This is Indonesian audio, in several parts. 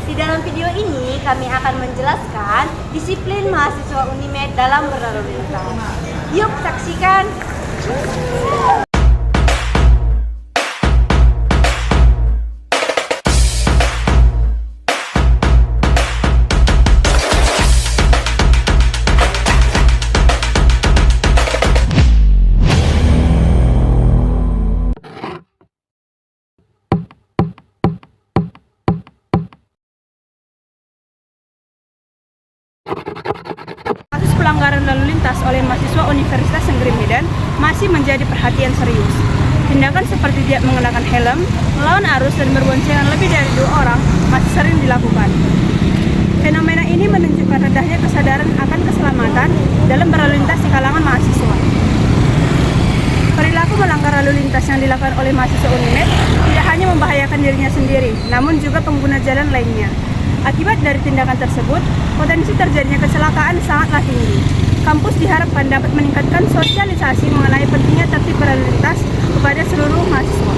Di dalam video ini kami akan menjelaskan disiplin mahasiswa Unimed dalam berlalu lintas. Yuk saksikan! Kasus pelanggaran lalu lintas oleh mahasiswa Universitas Negeri Medan masih menjadi perhatian serius. Tindakan seperti tidak mengenakan helm, melawan arus dan berboncengan lebih dari 2 orang masih sering dilakukan. Fenomena ini menunjukkan rendahnya kesadaran akan keselamatan dalam berlalu lintas di kalangan mahasiswa. Perilaku melanggar lalu lintas yang dilakukan oleh mahasiswa Unimed tidak hanya membahayakan dirinya sendiri, namun juga pengguna jalan lainnya. Akibat dari tindakan tersebut, potensi terjadinya kecelakaan sangatlah tinggi. Kampus diharapkan dapat meningkatkan sosialisasi mengenai pentingnya tertib berlalu lintas kepada seluruh mahasiswa.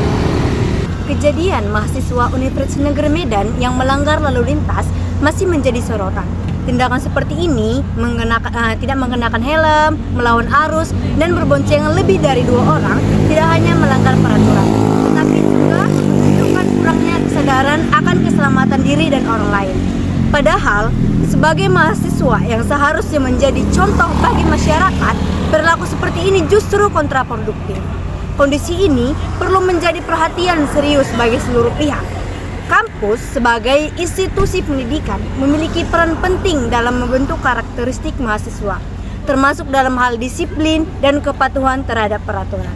Kejadian mahasiswa Universitas Negeri Medan yang melanggar lalu lintas masih menjadi sorotan. Tindakan seperti ini tidak mengenakan helm, melawan arus, dan berboncengan lebih dari 2 orang tidak hanya melanggar peraturan, tetapi juga menunjukkan kurangnya kesadaran akan keselamatan diri dan orang lain. Padahal, sebagai mahasiswa yang seharusnya menjadi contoh bagi masyarakat, perilaku seperti ini justru kontraproduktif. Kondisi ini perlu menjadi perhatian serius bagi seluruh pihak. Kampus sebagai institusi pendidikan memiliki peran penting dalam membentuk karakteristik mahasiswa, termasuk dalam hal disiplin dan kepatuhan terhadap peraturan.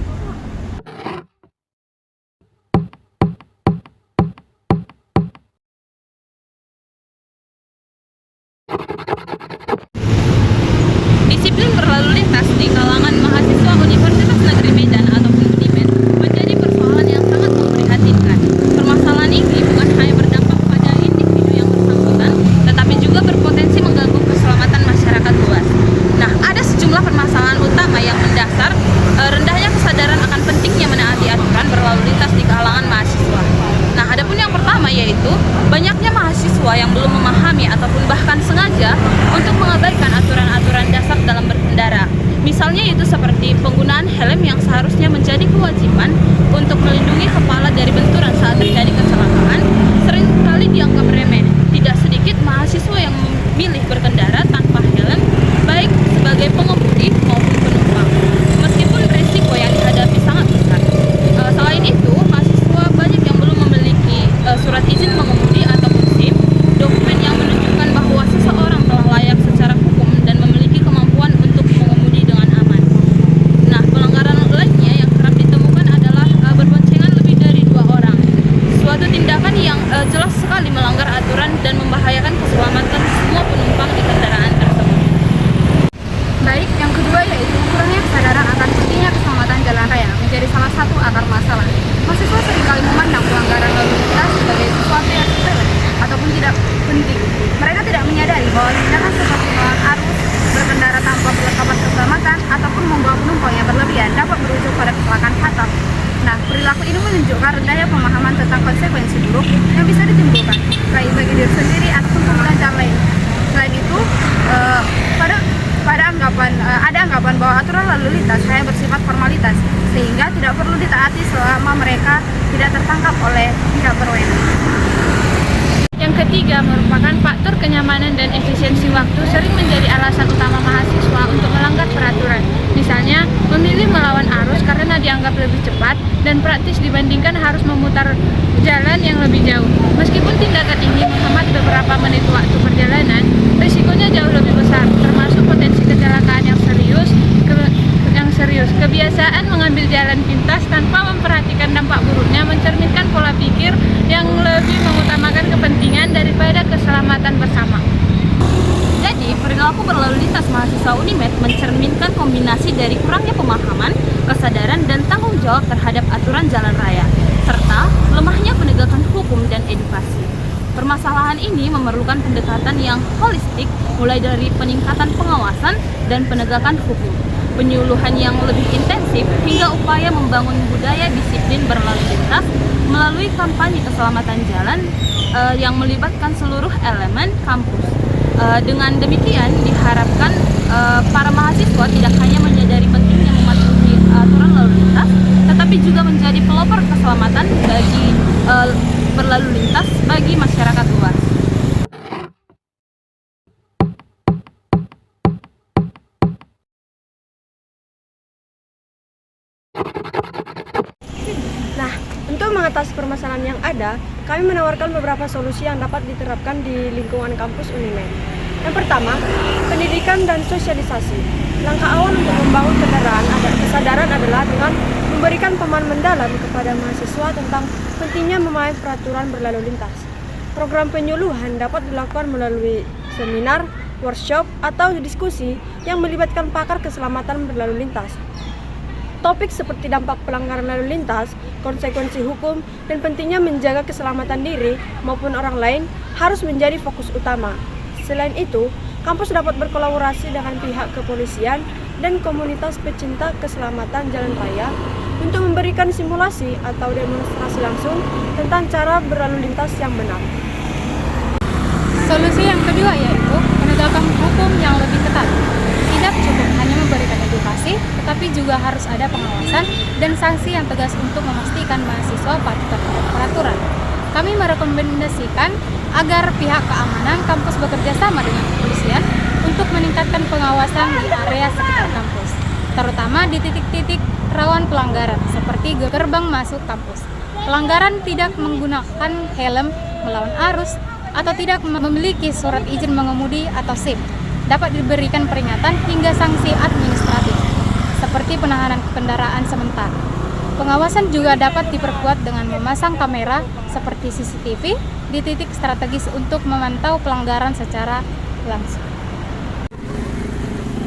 Disiplin berlalu lintas di kalangan mahasiswa Universitas Negeri Medan ataupun Unimed menjadi persoalan yang sangat memprihatinkan. Permasalahan ini bukan hanya berdampak pada individu yang bersangkutan, tetapi juga berpotensi mengganggu keselamatan masyarakat luas. Nah, ada sejumlah permasalahan utama yang mendasar rendahnya kesadaran akan pentingnya menaati aturan berlalu lintas di kalangan mahasiswa. Nah, adapun yang pertama yaitu banyaknya mahasiswa yang belum memahami ataupun bahkan sengaja untuk mengabaikan aturan-aturan dasar dalam berkendara. Misalnya itu seperti penggunaan helm yang seharusnya menjadi kewajiban untuk melindungi kepala dari benturan saat terjadi kecelakaan, seringkali dianggap remeh. Tidak sedikit mahasiswa yang memilih berkendara tanpa helm, baik sebagai pengemudi maupun penumpang, meskipun risiko yang dihadapi sangat besar. Selain itu, mahasiswa banyak yang belum memiliki surat izin mengemudi ataupun SIM, dokumen yang menunjukkan bahwa seseorang telah layak secara hukum dan memiliki kemampuan untuk mengemudi dengan aman. Nah, pelanggaran lainnya yang kerap ditemukan adalah berboncengan lebih dari 2 orang. Suatu tindakan yang jelas sekali melanggar aturan dan membahayakan keselamatan semua penumpang di kendaraan tersebut. Baik, yang kedua yaitu kurangnya kesadaran akan pentingnya keselamatan jalan raya menjadi salah satu akar masalah. Mahasiswa seringkali memandang pelanggaran lalu lintas sebagai sesuatu yang sepele ataupun tidak penting. Mereka tidak menyadari bahwa tindakan seperti melawan arus, berkendara tanpa perlengkapan keselamatan, ataupun membawa penumpang yang berlebihan dapat berujung pada kecelakaan fatal. Nah, perilaku ini menunjukkan rendahnya pemahaman tentang konsekuensi buruk yang bisa ditimbulkan, baik bagi diri sendiri ataupun pengguna jalan lain. Selain itu, ada anggapan bahwa aturan lalu lintas hanya bersifat formalitas, sehingga tidak perlu ditaati selama mereka tidak tertangkap oleh pihak berwenang. Yang ketiga merupakan faktor kenyamanan dan efisiensi waktu sering menjadi alasan utama mahasiswa untuk melanggar peraturan. Misalnya, memilih melawan arus karena dianggap lebih cepat dan praktis dibandingkan harus memutar jalan yang lebih jauh. Meskipun tindakan ini menghemat beberapa menit waktu perjalanan, risikonya jauh lebih besar, termasuk potensi kecelakaan yang serius. Kebiasaan mengambil jalan pintas tanpa memperhatikan dampak buruknya mencerminkan pola pikir yang lebih mengutamakan kepentingan daripada keselamatan bersama. Jadi, perilaku berlalu lintas mahasiswa Unimed mencerminkan kombinasi dari kurangnya pemahaman, kesadaran, dan tanggung jawab terhadap aturan jalan raya, serta lemahnya penegakan hukum dan edukasi. Permasalahan ini memerlukan pendekatan yang holistik, mulai dari peningkatan pengawasan dan penegakan hukum, penyuluhan yang lebih intensif, hingga upaya membangun budaya disiplin berlalu lintas melalui kampanye keselamatan jalan yang melibatkan seluruh elemen kampus. Dengan demikian diharapkan para mahasiswa tidak hanya menyadari pentingnya mematuhi aturan lalu lintas, tetapi juga menjadi pelopor keselamatan bagi berlalu lintas bagi masyarakat luas. Nah, untuk mengatasi permasalahan yang ada, kami menawarkan beberapa solusi yang dapat diterapkan di lingkungan kampus Unimed. Yang pertama, pendidikan dan sosialisasi. Langkah awal untuk membangun kesadaran adalah dengan memberikan pemahaman mendalam kepada mahasiswa tentang pentingnya memahami peraturan berlalu lintas. Program penyuluhan dapat dilakukan melalui seminar, workshop, atau diskusi yang melibatkan pakar keselamatan berlalu lintas. Topik seperti dampak pelanggaran lalu lintas, konsekuensi hukum, dan pentingnya menjaga keselamatan diri maupun orang lain harus menjadi fokus utama. Selain itu, kampus dapat berkolaborasi dengan pihak kepolisian dan komunitas pecinta keselamatan jalan raya untuk memberikan simulasi atau demonstrasi langsung tentang cara berlalu lintas yang benar. Solusi yang kedua yaitu penegakan hukum yang lebih ketat. Tidak cukup hanya memberikan edukasi, tetapi juga harus ada pengawasan dan sanksi yang tegas untuk memastikan mahasiswa patuh terhadap peraturan. Kami merekomendasikan agar pihak keamanan kampus bekerja sama dengan kepolisian untuk meningkatkan pengawasan di area sekitar kampus, terutama di titik-titik rawan pelanggaran seperti gerbang masuk kampus. Pelanggaran tidak menggunakan helm, melawan arus, atau tidak memiliki surat izin mengemudi atau SIM dapat diberikan peringatan hingga sanksi administratif seperti penahanan kendaraan sementara. Pengawasan juga dapat diperkuat dengan memasang kamera seperti CCTV di titik strategis untuk memantau pelanggaran secara langsung.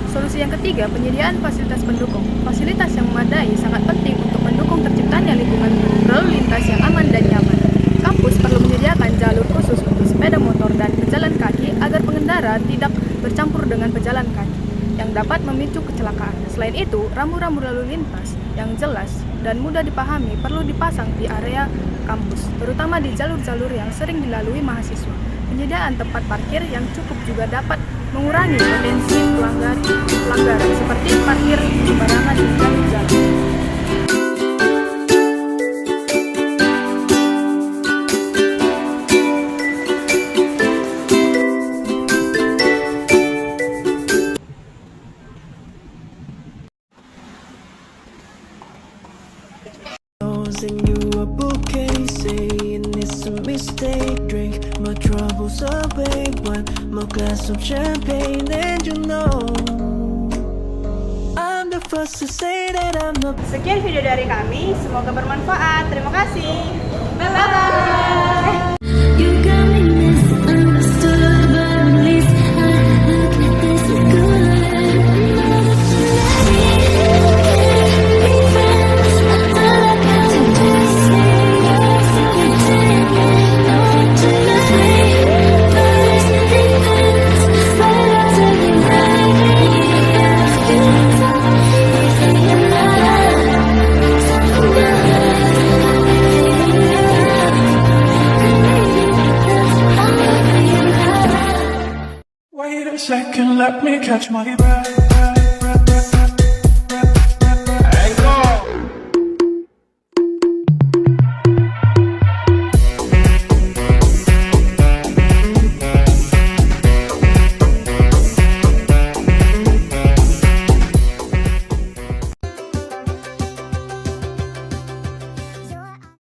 Solusi yang ketiga, penyediaan fasilitas pendukung. Fasilitas yang memadai sangat penting untuk mendukung terciptanya lingkungan berlalu lintas yang aman dan nyaman. Kampus perlu menyediakan jalur khusus untuk sepeda motor dan pejalan kaki agar pengendara tidak bercampur dengan pejalan kaki yang dapat memicu kecelakaan. Selain itu, rambu-rambu lalu lintas yang jelas dan mudah dipahami perlu dipasang di area kampus, terutama di jalur-jalur yang sering dilalui mahasiswa. Penyediaan tempat parkir yang cukup juga dapat mengurangi potensi pelanggaran seperti parkir sembarangan di jalur-jalur. Send you a bouquet, saying it's a mistake. Drink my troubles away, one more glass of champagne, and you know I'm the first to say that I'm not. Sekian video dari kami, semoga bermanfaat. Terima kasih. Bye-bye. You got me misunderstood, but at least I look this good. Wait a second, let me catch my breath.